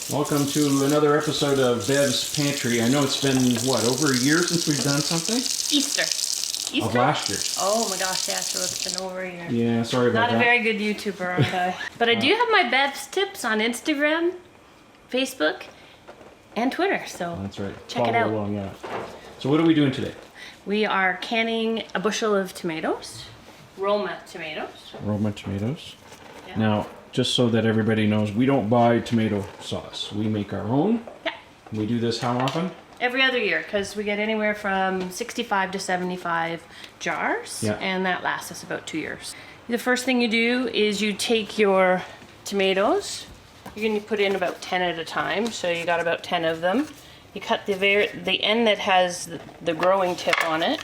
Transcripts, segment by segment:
Welcome to another episode of Bev's Pantry. I know it's been, what, over a year since we've done something? Easter. Of last year. Oh my gosh, yeah, so it's been over a year. Yeah, sorry about that. Not a very good YouTuber, aren't I? But I do have my Bev's tips on Instagram, Facebook, and Twitter, so That's right. check it out. Along, yeah. So what are we doing today? We are canning a bushel of tomatoes, Roma tomatoes. Roma tomatoes. Yeah. Now, just so that everybody knows, we don't buy tomato sauce. We make our own. Yeah, We do this how often? every other year, because we get anywhere from 65 to 75 jars, Yeah. and that lasts us about 2 years. The first thing you do is you take your tomatoes, you're going to put in about 10 at a time, so you got about 10 of them. You cut the end that has the growing tip on it,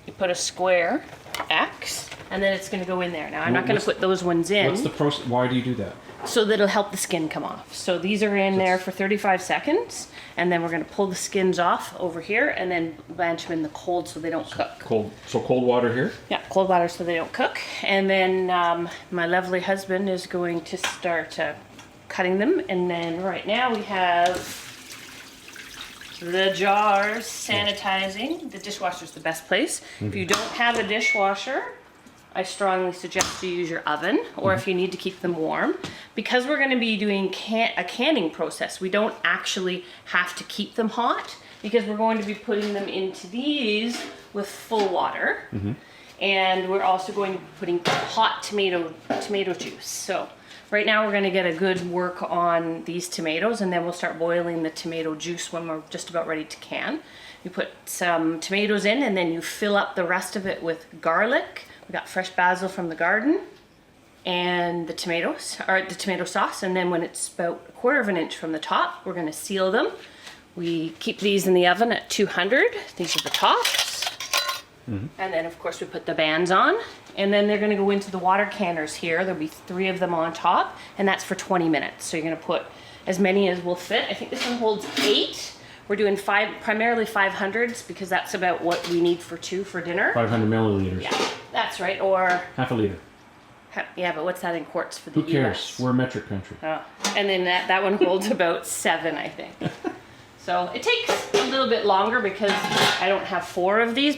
you put a square X, and then it's going to go in there. Now, I'm not going to put those ones in. What's the process? Why do you do that? So that it'll help the skin come off. So these are in there for 35 seconds, and then we're gonna pull the skins off over here and then blanch them in the cold so they don't cook. Cold water here? Yeah, cold water so they don't cook. And then my lovely husband is going to start cutting them. And then right now we have the jars sanitizing. The dishwasher's the best place. If you don't have a dishwasher, I strongly suggest you use your oven, or if you need to keep them warm. Because we're gonna be doing a canning process, we don't actually have to keep them hot, because we're going to be putting them into these with full water. And we're also going to be putting hot tomato juice. So right now we're gonna get a good work on these tomatoes, and then we'll start boiling the tomato juice when we're just about ready to can. You put some tomatoes in, and then you fill up the rest of it with garlic. We got fresh basil from the garden, and the tomatoes, or the tomato sauce, and then when it's about 1/4 of an inch from the top, we're gonna seal them. We keep these in the oven at 200. These are the tops. And then of course we put the bands on, and then they're gonna go into the water canners here. There'll be 3 of them on top, and that's for 20 minutes. So you're gonna put as many as will fit. I think this one holds 8. We're doing primarily 500s, because that's about what we need for 2 for dinner. 500 milliliters. Yeah, that's right. Or Half a liter. yeah, but what's that in quarts for the Who cares? US? We're a metric country. Oh. And then that one holds about 7, I think. So it takes a little bit longer because I don't have 4 of these.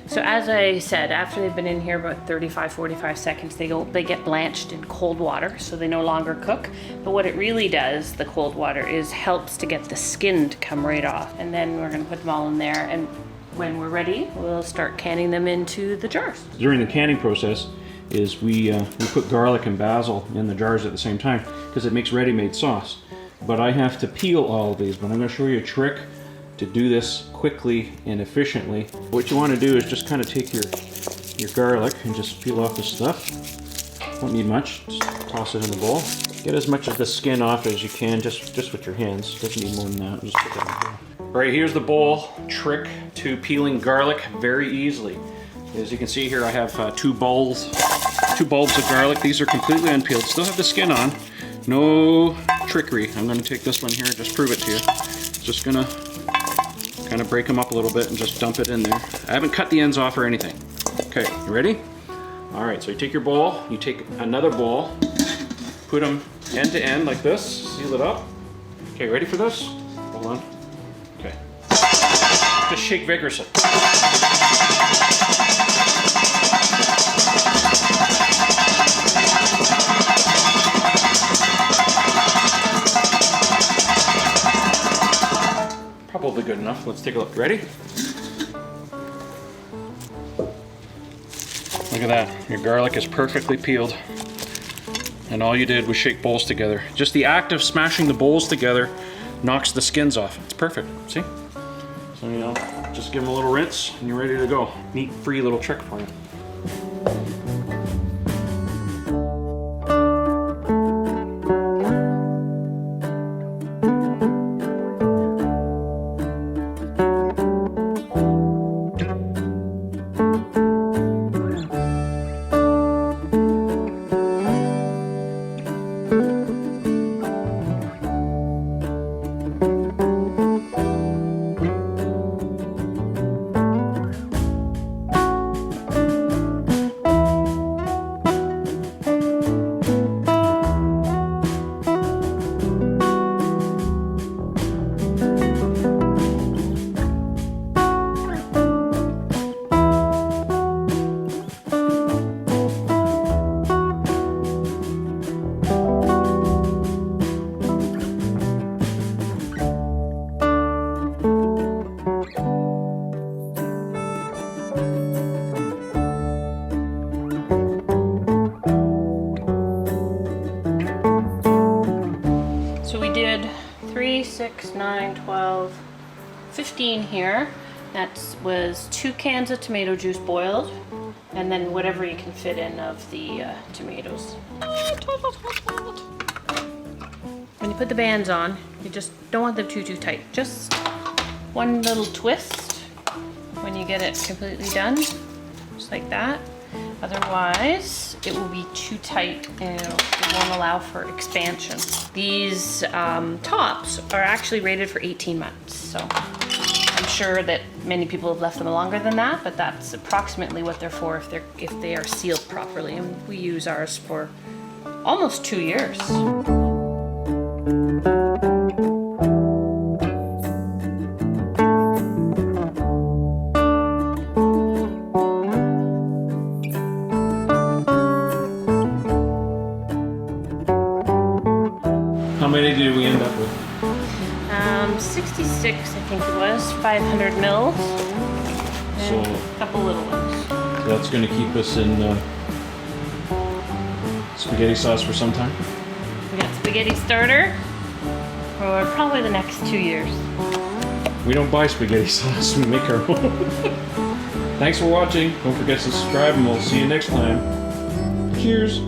So as I said, after they've been in here about 45 seconds, they get blanched in cold water, so they no longer cook. But what it really does, the cold water, is helps to get the skin to come right off. And then we're gonna put them all in there, and when we're ready, we'll start canning them into the jars. During the canning process is we put garlic and basil in the jars at the same time because it makes ready-made sauce. But I have to peel all of these, but I'm going to show you a trick to do this quickly and efficiently. What you want to do is just kind of take your garlic and just peel off the stuff. Don't need much, just toss it in the bowl. Get as much of the skin off as you can, just with your hands. Doesn't need more than that. Just put that in the bowl. All right, here's the bowl trick to peeling garlic very easily. As you can see here, I have 2 bulbs of garlic. These are completely unpeeled, still have the skin on. No trickery. I'm going to take this one here and just prove it to you. Just going to kind of break them up a little bit and just dump it in there. I haven't cut the ends off or anything. Okay, you ready? All right, so you take your bowl, you take another bowl, put them end to end like this, seal it up. Okay, ready for this? Hold on. Okay. Just shake vigorously. Probably good enough. Let's take a look. Ready? Look at that. Your garlic is perfectly peeled. And all you did was shake bowls together. Just the act of smashing the bowls together knocks the skins off. It's perfect. See? So, you know, just give them a little rinse and you're ready to go. Neat, free little trick for you. 3, 6, 9, 12, 15 here. That was 2 cans of tomato juice boiled, and then whatever you can fit in of the tomatoes. When you put the bands on, you just don't want them too tight. Just one little twist when you get it completely done, just like that. Otherwise, it will be too tight and it won't allow for expansion. These tops are actually rated for 18 months, so I'm sure that many people have left them longer than that, but that's approximately what they're for if they are sealed properly. And we use ours for almost 2 years. How many did we end up with? 66, I think it was, 500 mils, and So- a couple little ones. That's going to keep us in spaghetti sauce for some time. We got spaghetti starter for probably the next 2 years. We don't buy spaghetti sauce, we make our own. Thanks for watching. Don't forget to subscribe and we'll see you next time. Cheers.